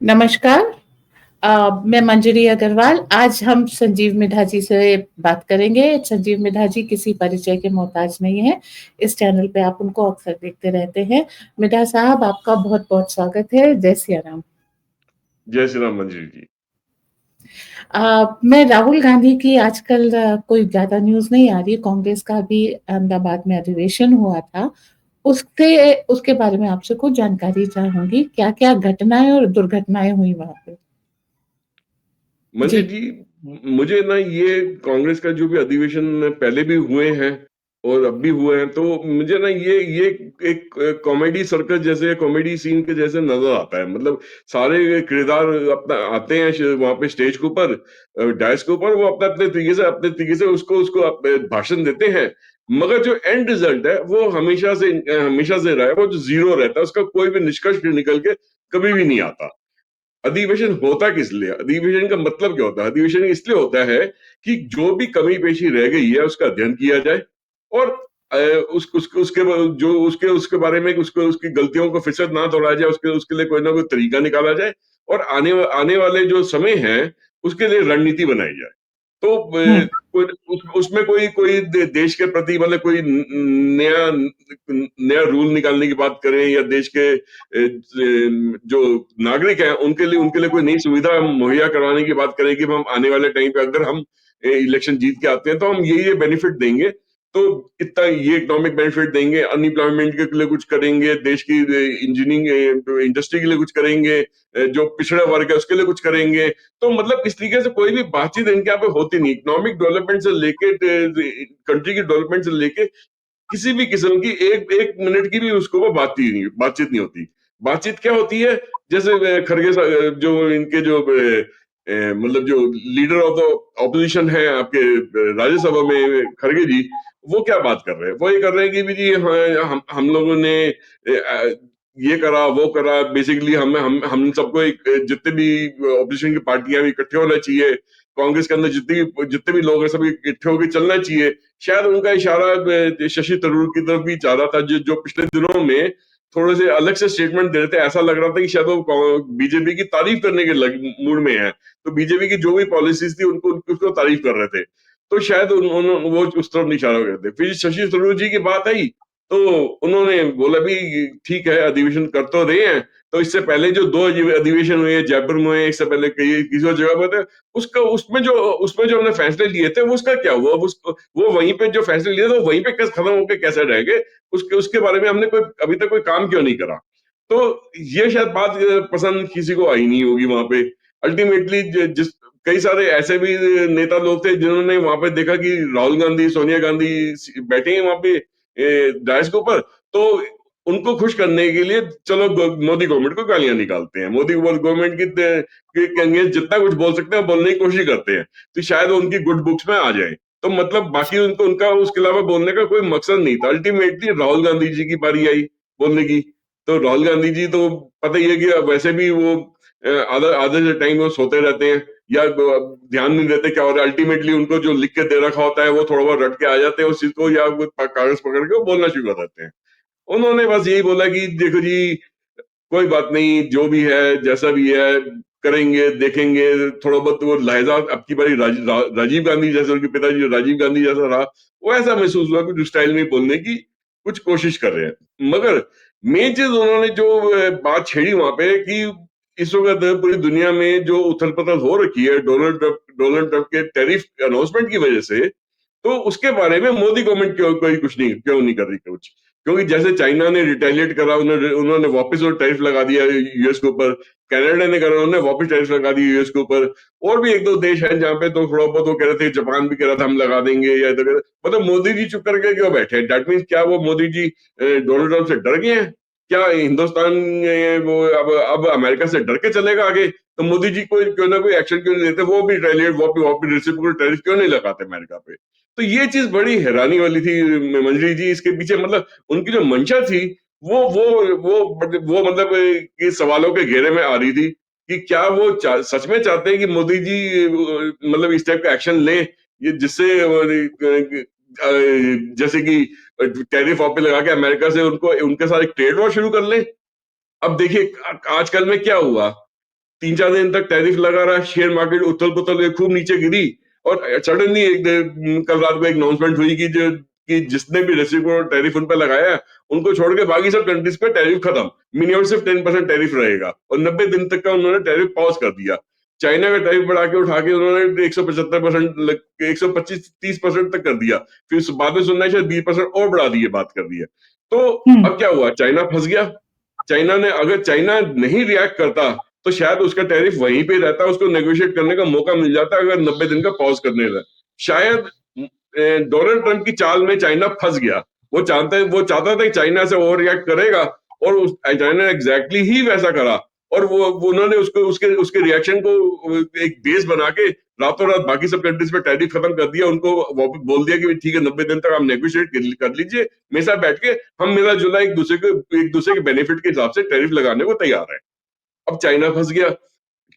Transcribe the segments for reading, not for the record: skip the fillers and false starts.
नमस्कार। मैं मंजरी अग्रवाल। आज हम संजीव मिधा जी से बात करेंगे। संजीव मिधा जी किसी परिचय के मोहताज नहीं है। इस चैनल पे आप उनको अक्सर देखते रहते हैं। मिधा साहब, आपका बहुत-बहुत स्वागत है। जय सिया राम। जय श्री राम मंजरी जी। मैं राहुल गांधी की आजकल कोई ज़्यादा न्यूज़ नहीं आ रही। कांग्रेस का भी अहमदाबाद में अधिवेशन हुआ था। उससे उसके बारे में आपसे कुछ जानकारी चाहूँगी। क्या-क्या घटनाएँ और दुर्घटनाएँ हुई वहाँ पे? मंजरी जी। जी, मुझे ना ये कांग्रेस का जो भी अधिवेशन पहले भी हुए हैं और अब भी हुए हैं, तो मुझे ना ये एक कॉमेडी सर्कस जैसे कॉमेडी सीन के जैसे नजर आता है। मतलब सारे किरदार अपना आते हैं वहां पे स्टेज के ऊपर, डायस के ऊपर, वो अपने तरीके से उसको उसको भाषण देते हैं। मगर जो एंड रिजल्ट है वो हमेशा से रहा है, वो जो जीरो रहता है, उसका कोई भी निष्कर्ष निकल के कभी भी नहीं आता। अधिवेशन होता किस लिए? अधिवेशन का मतलब क्या होता है? अधिवेशन इसलिए होता है कि जो भी कमी पेशी रह गई है उसका अध्ययन किया जाए और अ, उस उसके जो उसके बारे में उसको उसकी गलतियों को फिर से ना दोहराया जाए, उसके उसके लिए कोई ना कोई तरीका निकाला जाए और आने वाले जो समय है उसके लिए रणनीति बनाई जाए। तो हुँ। कोई उसमें कोई कोई देश के प्रति मतलब कोई नया नया रूल निकालने की बात करें या देश के जो नागरिक हैं उनके लिए कोई नई सुविधा मुहैया करवाने की बात करें कि हम आने वाले टाइम पे अगर हम इलेक्शन जीत के आते हैं तो हम ये बेनिफिट देंगे, तो इतना ये इकोनॉमिक बेनिफिट देंगे, अनएम्प्लॉयमेंट के लिए कुछ करेंगे, देश की इंजीनियरिंग इंडस्ट्री के लिए कुछ करेंगे, जो पिछड़ा वर्ग है उसके लिए कुछ करेंगे। तो मतलब इस तरीके से कोई भी बातचीत इनके यहाँ पे होती नहीं। इकोनॉमिक डेवलपमेंट से लेके कंट्री की डेवलपमेंट से लेके किसी भी किस्म की एक एक मिनट की भी उसको वो बातचीत नहीं होती। बातचीत क्या होती है? जैसे जो इनके जो मतलब जो लीडर ऑफ द ऑपोजिशन है आपके राज्यसभा में, खड़गे जी, वो क्या बात कर रहे हैं? वो ये कर रहे हैं कि भी जी हाँ, हम लोगों ने ये करा वो करा, बेसिकली हम सबको एक जितने भी ऑपोजिशन की पार्टियां भी इकट्ठे होना चाहिए, कांग्रेस के अंदर जितने भी लोग हैं सब इकट्ठे होकर चलना चाहिए। शायद उनका इशारा शशि थरूर की तरफ भी जा रहा था, जो पिछले दिनों में थोड़े से अलग से स्टेटमेंट दे रहे थे। ऐसा लग रहा था कि शायद वो बीजेपी की तारीफ करने के मूड में है, तो बीजेपी की जो भी पॉलिसीज थी उसको तारीफ कर रहे थे। तो शायद वो उस तरफ इशारा कर रहे थे। फिर शशि थरूर जी की बात आई तो उन्होंने बोला भी ठीक है, अधिवेशन कर तो रहे हैं, तो इससे पहले जो दो अधिवेशन हुए, जयपुर में हुए, इससे पहले कई किसी और जगह पर थे, उसका उसमें जो हमने फैसले लिए थे उसका क्या हुआ? वो वहीं पे जो फैसले लिए थे वो वहीं पे खत्म होके कैसे रह गए? उसके उसके बारे में हमने कोई अभी तक कोई काम क्यों नहीं करा? तो ये शायद बात पसंद किसी को आई नहीं होगी वहां पे। अल्टीमेटली जिस कई सारे ऐसे भी नेता लोग थे जिन्होंने वहां पे देखा कि राहुल गांधी, सोनिया गांधी बैठे हैं वहां पे डायस के ऊपर, तो उनको खुश करने के लिए चलो मोदी गवर्नमेंट को गालियां निकालते हैं। मोदी गवर्नमेंट के अगेंस्ट जितना कुछ बोल सकते हैं बोलने की कोशिश करते हैं, तो शायद वो उनकी गुड बुक्स में आ जाए। तो मतलब बाकी उनको उनका उसके अलावा बोलने का कोई मकसद नहीं था। अल्टीमेटली राहुल गांधी जी की बारी आई बोलने की, तो राहुल गांधी जी तो पता ही है कि वैसे भी वो आधा आधे से टाइम वो सोते रहते हैं या ध्यान नहीं देते क्या हो रहा है। अल्टीमेटली उनको जो लिख के दे रखा होता है वो थोड़ा बहुत रट के आ जाते हैं उस चीज को, या वो कागज पकड़ के वो बोलना शुरू कर देते हैं। उन्होंने बस यही बोला कि देखो जी, कोई बात नहीं, जो भी है जैसा भी है करेंगे, देखेंगे। थोड़ा बहुत वो लहजा अब की बारी राजीव गांधी जैसे, उनके पिताजी राजीव गांधी जैसा रहा, वो ऐसा महसूस हुआ कुछ स्टाइल में बोलने की कुछ कोशिश कर रहे हैं। मगर मेन चीज उन्होंने जो बात छेड़ी वहां पे कि इस वक्त पूरी दुनिया में जो उथल पुथल हो रखी है डोनाल्ड ट्रंप के टैरिफ अनाउंसमेंट की वजह से, तो उसके बारे में मोदी गवर्नमेंट क्यों नहीं कर रही कुछ? क्योंकि जैसे चाइना ने रिटेलिएट करा, उन्होंने उन्होंने वापस वो टैरिफ लगा दिया यूएस के ऊपर, कनाडा ने करा, उन्होंने वापस टैरिफ लगा दिया यूएस के ऊपर, और भी एक दो देश हैं जहां पे तो थोड़ा बहुत वो कह रहे थे, जापान भी कह रहा था हम लगा देंगे या इधर। मतलब मोदी जी चुप करके क्यों बैठे? दैट मीन्स क्या वो मोदी जी डोनाल्ड ट्रंप से डर गए हैं? क्या हिंदुस्तान वो अब अमेरिका से डर के चलेगा आगे? तो मोदी जी को क्यों ना कोई एक्शन क्यों नहीं लेते? वो भी रिटेलिएट वापस रेसिप्रोकल टैरिफ क्यों नहीं लगाते अमेरिका पे? तो ये चीज बड़ी हैरानी वाली थी मंजरी जी। इसके पीछे मतलब उनकी जो मंशा थी वो मतलब कि सवालों के घेरे में आ रही थी कि क्या वो सच में चाहते हैं कि मोदी जी मतलब इस टाइप का एक्शन लें, ये जिससे जैसे कि टैरिफ वापस लगा के अमेरिका से उनको उनके साथ एक ट्रेड वॉर शुरू कर लें। अब देखिए आजकल में क्या हुआ, 3-4 दिन तक टैरिफ लगा रहा, शेयर मार्केट उथल-पुथल खूब नीचे गिरी और सडनली कल रात को एक अनाउंसमेंट हुई कि जिसने भी रेसिप्रोकल टैरिफ उन पे लगाया है, उनको छोड़ के बाकी सब कंट्रीज पे टैरिफ खत्म। मिनिमम सिर्फ 10% टैरिफ रहेगा और 90 दिन तक का उन्होंने टैरिफ पॉज कर दिया। चाइना का टैरिफ बढ़ा के उठा के उन्होंने 175%, 125-30% तक कर दिया। फिर बाद में सुनना है शायद 20% और बढ़ा दिए, बात कर दी है। तो अब क्या हुआ, चाइना फंस गया। चाइना ने, अगर चाइना नहीं रिएक्ट करता तो शायद उसका टैरिफ वहीं पे रहता, उसको नेगोशिएट करने का मौका मिल जाता अगर 90 दिन का पॉज करने लगा। शायद डोनाल्ड ट्रंप की चाल में चाइना फंस गया। वो चाहता था कि चाइना से ओवर रिएक्ट करेगा और चाइना ने एग्जैक्टली ही वैसा करा और वो उन्होंने उसको उसके उसके रिएक्शन को एक बेस बना के रातों रात बाकी सब कंट्रीज पे टैरिफ खत्म कर दिया। उनको वापस बोल दिया कि ठीक है 90 दिन तक आप नेगोशिएट कर लीजिए, मेरे साथ बैठ के हम मिला जुला एक दूसरे के बेनिफिट के हिसाब से टैरिफ लगाने को तैयार है। अब चाइना फंस गया।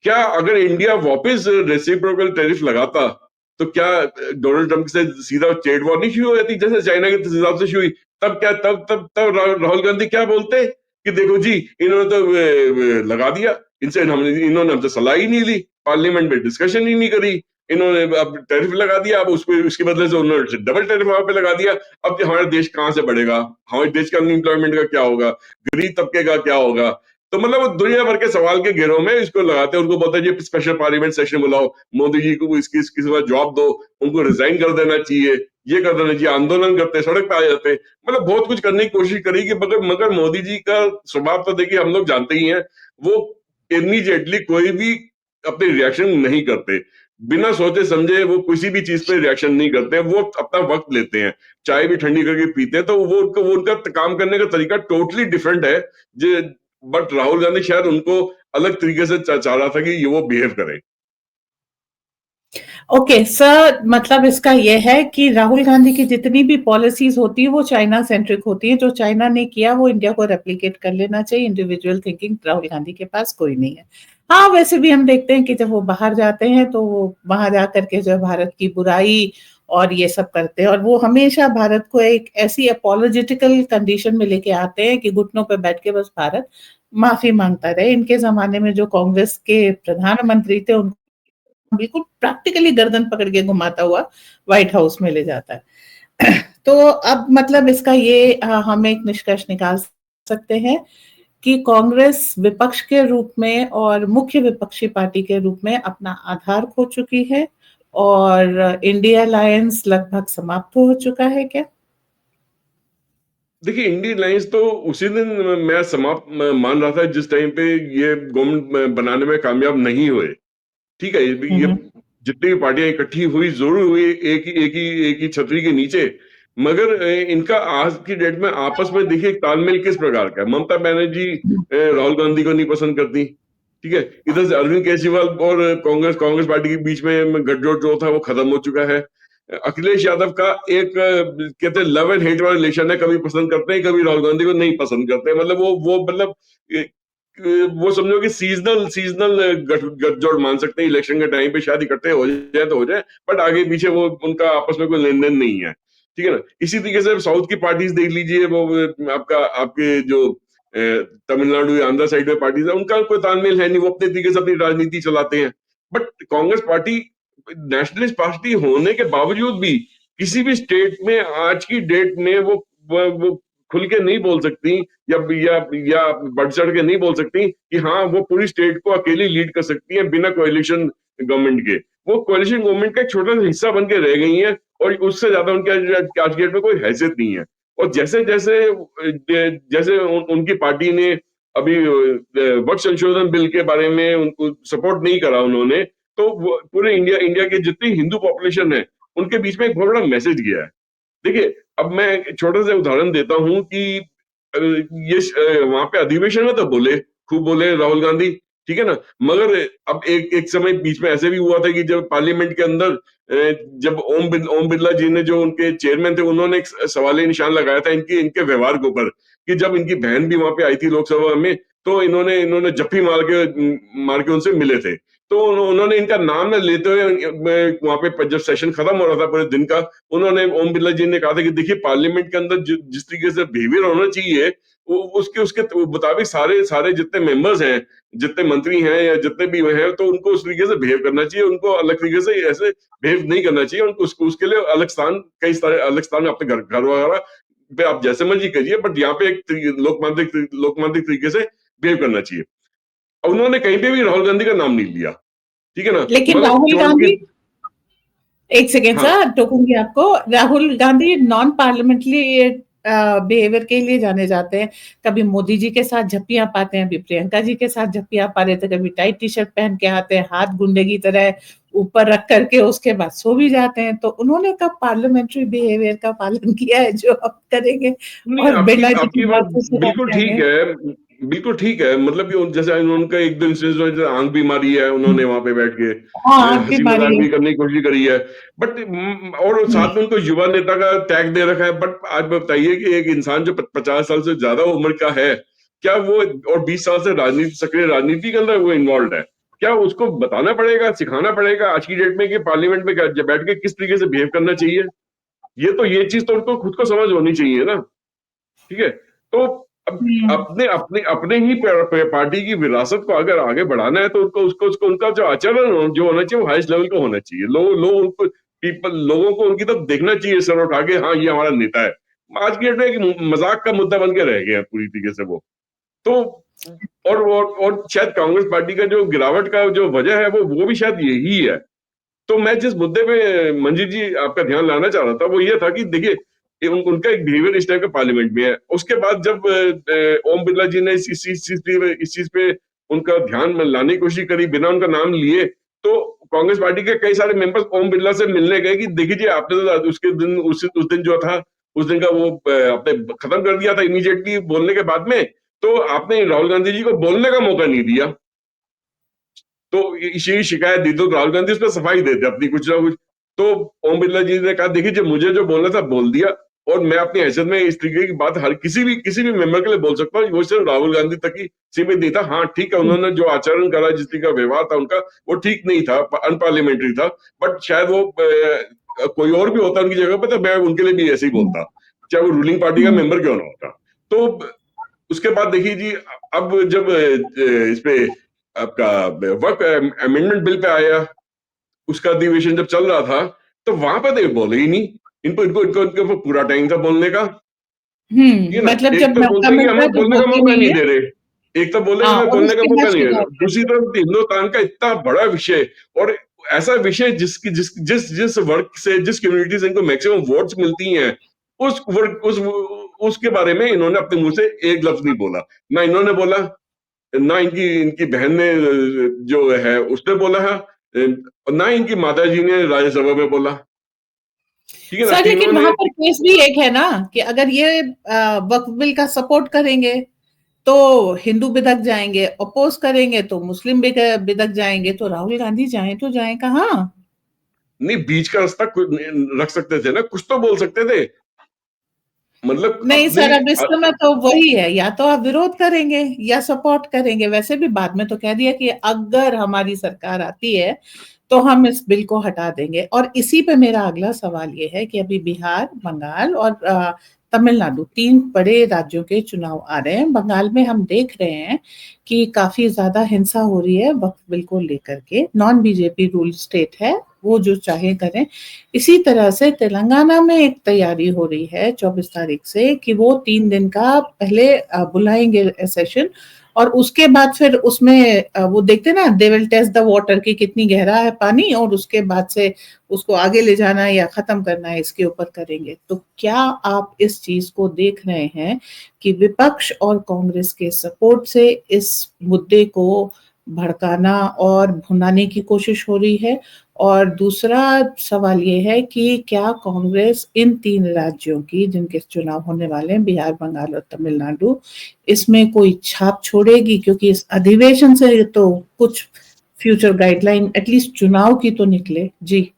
क्या अगर इंडिया वापस रेसिप्रोकल टैरिफ लगाता तो क्या डोनाल्ड ट्रंप से सीधा ट्रेड वॉर नहीं शुरू हो जाती जैसे चाइना के हिसाब से शुरू हुई? तब क्या तब राहुल गांधी क्या बोलते कि देखो जी, इन्होंने तो लगा दिया, इन्होंने हमसे सलाह ही नहीं ली, पार्लियामेंट में डिस्कशन ही नहीं करी, इन्होंने अब टैरिफ लगा दिया, अब उसके बदले से उन्होंने डबल टैरिफ वहां पे लगा दिया। अब हमारा देश कहां से बढ़ेगा? हमारे देश का अनएम्प्लॉयमेंट का क्या होगा? गरीब तबके का क्या होगा? तो मतलब वो दुनिया भर के सवाल के घेरों में इसको लगाते हैं। उनको बोलते हैं जी स्पेशल पार्लियामेंट सेशन बुलाओ, मोदी जी को इसकी बार जवाब दो, उनको रिजाइन कर देना चाहिए, ये कर देना चाहिए, आंदोलन करते, सड़क पे आ जाते हैं। मतलब बहुत कुछ करने की कोशिश करी कि मगर मगर मोदी जी का स्वभाव तो देखिए हम लोग जानते ही हैं। वो इमीडिएटली कोई भी अपने रिएक्शन नहीं करते, बिना सोचे समझे वो किसी भी चीज पे रिएक्शन नहीं करते, वो अपना वक्त लेते हैं, चाय भी ठंडी करके पीते हैं। तो वो उनका काम करने का तरीका टोटली डिफरेंट है। बट राहुल गांधी शायद उनको अलग तरीके से चाह रहा था कि ये वो बिहेव करे। ओके सर, मतलब इसका यह है कि राहुल गांधी की जितनी भी पॉलिसीज होती है वो चाइना सेंट्रिक होती है। जो चाइना ने किया वो इंडिया को रेप्लिकेट कर लेना चाहिए। इंडिविजुअल थिंकिंग राहुल गांधी के पास कोई नहीं है। हाँ, वैसे भी हम देखते हैं कि जब वो बाहर जाते हैं तो वो वहां जाकर के जो भारत की बुराई और ये सब करते हैं, और वो हमेशा भारत को एक ऐसी अपोलोजेटिकल कंडीशन में लेके आते हैं कि घुटनों पे बैठ के बस भारत माफी मांगता रहे। इनके जमाने में जो कांग्रेस के प्रधानमंत्री थे उनको बिल्कुल प्रैक्टिकली गर्दन पकड़ के घुमाता हुआ व्हाइट हाउस में ले जाता है। तो अब मतलब इसका ये हम एक निष्कर्ष निकाल सकते हैं कि कांग्रेस विपक्ष के रूप में और मुख्य विपक्षी पार्टी के रूप में अपना आधार खो चुकी है और इंडिया अलायंस लगभग समाप्त हो चुका है क्या? देखिए, इंडियन अलायंस तो उसी दिन मैं समाप्त मान रहा था जिस टाइम पे ये गवर्नमेंट बनाने में कामयाब नहीं हुए। ठीक है, ये जितनी भी पार्टियां इकट्ठी हुई जरूर हुई एक ही छतरी के नीचे, मगर इनका आज की डेट में आपस में देखिए तालमेल किस प्रकार का है। ममता बनर्जी राहुल गांधी को नहीं पसंद करती, ठीक है। इधर से अरविंद केजरीवाल और कांग्रेस पार्टी के बीच में गठजोड़ जो था वो खत्म हो चुका है। अखिलेश यादव का एक कहते हैं लव एंड हेट वाला रिलेशन है, कभी पसंद करते हैं, कभी राहुल गांधी को नहीं पसंद करते हैं। मतलब वो मतलब वो समझो कि सीजनल सीजनल गठजोड़ मान सकते हैं। इलेक्शन के टाइम पे शायद इकट्ठे हो जाए तो हो जाए, बट आगे पीछे वो उनका आपस में कोई लेन देन नहीं है, ठीक है ना। इसी तरीके से साउथ की पार्टीज देख लीजिए, वो आपके जो तमिलनाडु या आंध्र साइड में पार्टीज है, उनका कोई तालमेल है नहीं, वो अपने तरीके से अपनी राजनीति चलाते हैं। But Congress party nationalist party होने के बावजूद भी किसी भी स्टेट में आज की डेट में वो खुल के नहीं बोल सकती या बढ़ चढ़ के नहीं बोल सकती कि हाँ वो पूरी स्टेट को अकेली लीड कर सकती है बिना कोalition गवर्नमेंट के। वो कोalition गवर्नमेंट का एक छोटा सा हिस्सा बन के रह गई है और उससे ज्यादा उनके आज की डेट में कोई हैसियत नहीं है। और जैसे जैसे जैसे उनकी पार्टी ने अभी वक्त संशोधन बिल के बारे में उनको सपोर्ट नहीं करा उन्होंने, तो पूरे इंडिया के जितनी हिंदू पॉपुलेशन है उनके बीच में एक बहुत बड़ा मैसेज गया है। देखिए, अब मैं एक छोटा सा उदाहरण देता हूं कि वहां पे अधिवेशन में तो खूब बोले राहुल गांधी, ठीक है ना। मगर अब एक समय बीच में ऐसे भी हुआ था कि जब पार्लियामेंट के अंदर जब ओम बिरला जी ने, जो उनके चेयरमैन थे, उन्होंने एक सवाल निशान लगाया था इनके व्यवहार के ऊपर कि जब इनकी बहन भी वहां पे आई थी लोकसभा में, तो इन्होंने जफ्फी मार के उनसे मिले थे। तो उन्होंने इनका नाम न लेते हुए वहां पे जब सेशन खत्म हो रहा था पूरे दिन का, उन्होंने ओम बिरला जी ने कहा था कि देखिए पार्लियामेंट के अंदर जिस तरीके से बिहेवियर होना चाहिए उसके उसके मुताबिक सारे सारे जितने मेंबर्स हैं, जितने मंत्री हैं या जितने भी हैं, तो उनको उस तरीके से बिहेव करना चाहिए, उनको अलग तरीके से ऐसे बिहेव नहीं करना चाहिए, उनको उसके लिए अलग स्थान, कई सारे अलग स्थान अपने घर वगैरह पे आप जैसे मर्जी करिए, बट यहाँ पे एक लोकतांत्रिक तरीके से बिहेव करना चाहिए। उन्होंने कहीं पे भी राहुल गांधी का नाम नहीं लिया, ठीक है ना, लेकिन मगर राहुल जो उनकी, गांधी, एक सेकेंड हाँ सर टोकूंगी आपको। Rahul Gandhi non parliamentary behaviour के लिए जाने जाते हैं। कभी मोदी जी के साथ झप्पियां पाते हैं, अभी प्रियंका जी के साथ झप्पियां पा रहे थे, कभी टाइट टी शर्ट पहन के आते हैं, हाथ गुंडे की तरह ऊपर रख करके, उसके बाद सो भी जाते हैं। तो उन्होंने कब पार्लियामेंट्री बिहेवियर का पालन किया है जो आप करेंगे? नहीं, और आपकी बिरला जी की आपकी बात बात से बिल्कुल ठीक जाएंगे। है, बिल्कुल ठीक है, मतलब कि जैसे उनका एक दो इंसिडेंस में जैसे आंख भी मारी है उन्होंने वहां पे बैठ के, हाँ, आग भी हंसी मारी मजाक है। भी करने की कोशिश करी है, बट और साथ में उनको युवा नेता का टैग दे रखा है। बट आज बताइए कि एक इंसान जो 50 साल से ज्यादा उम्र का है, क्या वो, और 20 साल से राजनीति, सक्रिय राजनीति के अंदर वो इन्वॉल्व है, क्या उसको बताना पड़ेगा, सिखाना पड़ेगा आज की डेट में कि पार्लियामेंट में बैठ के किस तरीके से बिहेव करना चाहिए? ये चीज तो उनको खुद को समझ होनी चाहिए ना, ठीक है। तो अब हम्म। अपने अपने अपने ही पार्टी की विरासत को अगर आगे बढ़ाना है, तो उनको उसको उसको उनका जो आचरण जो होना चाहिए वो हाईएस्ट लेवल का होना चाहिए। लोग उनको, लोगों को उनकी तरफ देखना चाहिए सर उठा के, हाँ ये हमारा नेता है। आज की डेट में एक मजाक का मुद्दा बन के रह गया है पूरी तरीके से वो। तो और शायद कांग्रेस पार्टी का जो गिरावट का जो वजह है वो भी शायद यही है। तो मैं जिस मुद्दे पे मंजीत जी आपका ध्यान लाना चाह रहा था वो ये था कि देखिए, उनका एक बिहेवियर इस टाइप का पार्लियामेंट में है। उसके बाद जब ओम बिरला जी ने इस चीज पे उनका ध्यान में लाने की कोशिश करी बिना उनका नाम लिए, तो कांग्रेस पार्टी के कई सारे मेंबर्स ओम बिरला से मिलने गए कि देखिए जी, आपने तो उसके दिन उस दिन जो था, उस दिन का वो आपने खत्म कर दिया था इमीडिएटली बोलने के बाद में, तो आपने राहुल गांधी जी को बोलने का मौका नहीं दिया। तो इसी शिकायत दी, तो राहुल गांधी उस पर सफाई देते अपनी कुछ ना कुछ। तो ओम बिरला जी ने कहा देखिए, जब मुझे जो बोलना था बोल दिया, और मैं अपनी हैसियत में इस तरीके की बात हर किसी भी मेंबर के लिए बोल सकता हूँ, वो सिर्फ राहुल गांधी तक ही सीमित नहीं था। हाँ ठीक है, उन्होंने जो आचरण करा, जिस तरीके का व्यवहार था उनका, वो ठीक नहीं था, अनपार्लियामेंट्री था, बट शायद वो कोई और भी होता उनकी जगह पे तो मैं उनके लिए भी ऐसे ही बोलता, चाहे वो रूलिंग पार्टी का मेंबर क्यों ना होता। तो उसके बाद देखिए जी, अब जब इस पे आपका वर्क अमेंडमेंट बिल पे आया, उसका अधिवेशन जब चल रहा था, तो वहां पर तो ये बोले ही नहीं। इनको ऊपर पूरा टाइम था बोलने का, ठीक है ना। मतलब एक जब तो मौका बोलते हैं कि मिलता है हमें तो बोलने का बोलते मौका नहीं नहीं है। दे रहे, एक तो बोले कि हाँ, हमें और बोलने का उसके बाद मौका नहीं दे शिकायत रहे, दूसरी करते हैं। तरफ हिंदुस्तान का इतना बड़ा विषय, और ऐसा विषय जिसकी जिस जिस जिस वर्ग से, जिस कम्युनिटी से इनको मैक्सिमम वोट्स मिलती हैं, उस वर्ग उसके बारे में इन्होंने अपने मुंह से एक लफ्ज नहीं बोला। ना इन्होंने बोला, ना इनकी इनकी बहन ने जो है उसने बोला है, ना इनकी माता जी ने राज्यसभा में बोला, ठीक है ना, सर तीनों लेकिन ने। वहां पर केस भी एक है ना, कि अगर ये वक्फ बिल का सपोर्ट करेंगे तो हिंदू बिदक जाएंगे, अपोज करेंगे तो मुस्लिम बिदक जाएंगे, तो राहुल गांधी जाए तो जाए कहाँ? नहीं, बीच का रास्ता रख सकते थे ना, कुछ तो बोल सकते थे, मतलब नहीं अपनी सर, अब इस समय तो वही है, या तो आप विरोध करेंगे या सपोर्ट करेंगे। वैसे भी बाद में तो कह दिया कि अगर हमारी सरकार आती है तो हम इस बिल को हटा देंगे। और इसी पे मेरा अगला सवाल ये है कि अभी बिहार, बंगाल और तमिलनाडु, तीन बड़े राज्यों के चुनाव आ रहे हैं। बंगाल में हम देख रहे हैं कि काफी ज्यादा हिंसा हो रही है वक्फ बिल को लेकर के। नॉन बीजेपी रूल स्टेट है, वो जो चाहे करें। इसी तरह से तेलंगाना में एक तैयारी हो रही है 24 तारीख से कि वो 3 दिन का पहले बुलाएंगे सेशन, और उसके बाद फिर उसमें वो देखते ना, they will test the water की कितनी गहरा है पानी, और उसके बाद से उसको आगे ले जाना है या खत्म करना है, इसके ऊपर करेंगे। तो क्या आप इस चीज को देख रहे हैं कि विपक्ष और कांग्रेस के सपोर्ट से इस मुद्दे को भड़काना और भुनाने की कोशिश हो रही है? और दूसरा सवाल ये है कि क्या कांग्रेस इन 3 राज्यों की, जिनके चुनाव होने वाले हैं, बिहार, बंगाल और तमिलनाडु, इसमें कोई छाप छोड़ेगी? क्योंकि इस अधिवेशन से तो कुछ फ्यूचर गाइडलाइन एटलीस्ट चुनाव की तो निकले जी।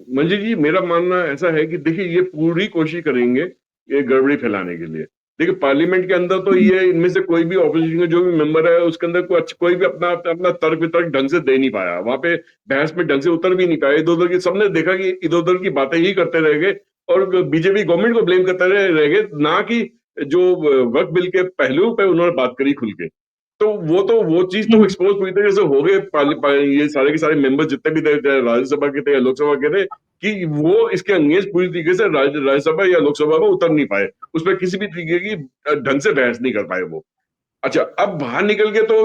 मंजी जी, मेरा मानना ऐसा है कि देखिए, ये पूरी कोशिश करेंगे ये गड़बड़ी फैलाने के लिए। देखिए, पार्लियामेंट के अंदर तो ये इनमें से कोई भी ऑपोजिशन का जो भी मेंबर है उसके अंदर कोई भी अपना अपना तर्क वितर्क ढंग से दे नहीं पाया, वहां पे बहस में ढंग से उतर भी नहीं पाया। इधर उधर की सबने देखा कि इधर उधर की बातें ही करते रह गए, और बीजेपी गवर्नमेंट को ब्लेम करते रह गए, ना कि जो वक्फ बिल के पहलुओं पे उन्होंने बात करी खुल के। तो वो चीज तो हम्म, एक्सपोज पूरी तरीके से हो गए, ये सारे के सारे मेंबर्स जितने भी थे, चाहे राज्यसभा के थे या लोकसभा के थे, कि वो इसके अंगेंस्ट पूरी तरीके से राज्यसभा या लोकसभा में उतर नहीं पाए, उस पर किसी भी तरीके की ढंग से बहस नहीं कर पाए वो। अच्छा, अब बाहर निकल के तो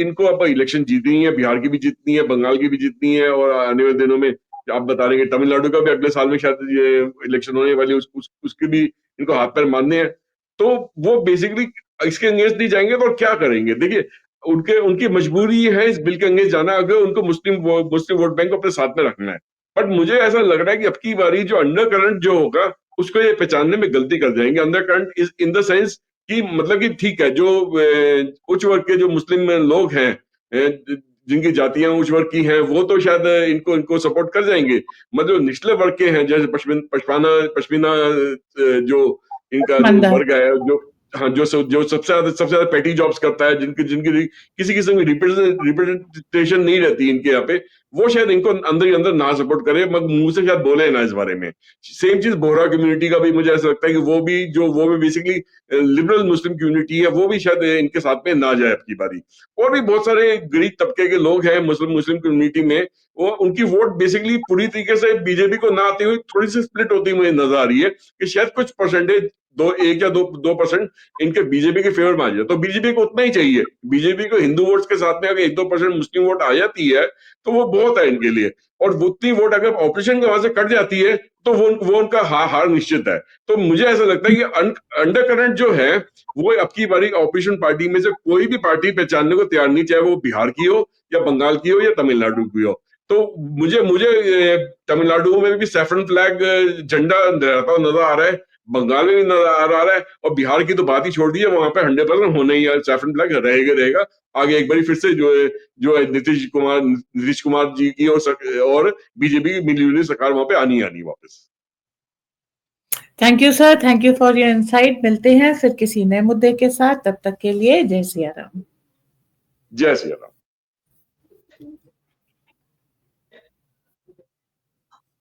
इनको अब इलेक्शन जीतनी है, बिहार की भी जीतनी है, बंगाल की भी जीतनी है, और आने वाले दिनों में आप बता रहे हैं कि तमिलनाडु का भी अगले साल में शायद ये इलेक्शन होने वाली है, उसके भी इनको हाथ पैर मारने हैं। तो वो बेसिकली इसके अगेंस्ट नहीं जाएंगे तो और क्या करेंगे? देखिए, उनके उनकी मजबूरी है इस बिल के अगेंस्ट जाना, अगर उनको मुस्लिम वोट बैंक को अपने साथ में रखना है। बट मुझे ऐसा लग रहा है कि अब की बारी जो अंडर करंट जो होगा, उसको ये पहचानने में गलती कर जाएंगे। Under current is in the sense कि मतलब कि ठीक है, जो उच्च वर्ग के जो मुस्लिम लोग हैं, जिनकी जातियां उच्च वर्ग की हैं, वो तो शायद इनको इनको सपोर्ट कर जाएंगे। मतलब निचले वर्ग के हैं, जैसे पश्मीना जो इनका जो मंदा। वर्ग है, जो हाँ, जो सबसे ज्यादा पेटी जॉब्स करता है, जिनकी जिनकी किसी किस्म की रिप्रेजेंटेशन नहीं रहती इनके यहाँ पे, वो शायद इनको अंदर ही अंदर ना सपोर्ट करे, मगर मुंह से शायद बोले ना इस बारे में। सेम चीज बोहरा कम्युनिटी का भी मुझे ऐसा लगता है कि वो भी बेसिकली लिबरल मुस्लिम कम्युनिटी है, वो भी शायद इनके साथ में ना जाए अब की बारी। और भी बहुत सारे गरीब तबके के लोग हैं मुस्लिम मुस्लिम कम्युनिटी में, वो उनकी वोट बेसिकली पूरी तरीके से बीजेपी को ना आती हुई थोड़ी सी स्प्लिट होती मुझे नजर आ रही है, कि शायद कुछ परसेंटेज, दो एक या दो परसेंट इनके बीजेपी के फेवर में आ जाए। तो बीजेपी को उतना ही चाहिए, बीजेपी को हिंदू वोट्स के साथ में अगर 1-2% मुस्लिम वोट आ जाती है तो वो बहुत है इनके लिए। और वो उतनी वोट अगर ऑपरेशन के वहां से कट जाती है तो वो उनका हार निश्चित है। तो मुझे ऐसा लगता है कि अंडर करंट जो है, वो अब की बारी ऑपोजिशन पार्टी में से कोई भी पार्टी पहचानने को तैयार नहीं, चाहे वो बिहार की हो या बंगाल की हो या तमिलनाडु की हो। तो मुझे मुझे तमिलनाडु में भी सैफरन फ्लैग झंडा लहराता हुआ नजर आ रहा है, बंगाल में भी नजर आ रहा है, और बिहार की तो बात ही छोड़ दी है, वहां पे 100% होने ही है, सैफरन फ्लैग रहेगा रहेगा। आगे एक बार फिर से जो है नीतीश कुमार जी की और बीजेपी की मिली सरकार वहां पे आनी आनी वापस। Thank you sir, thank you for your insight. मिलते हैं फिर किसी नए मुद्दे के साथ, तब तक के लिए जय सिया राम। जय श्री राम।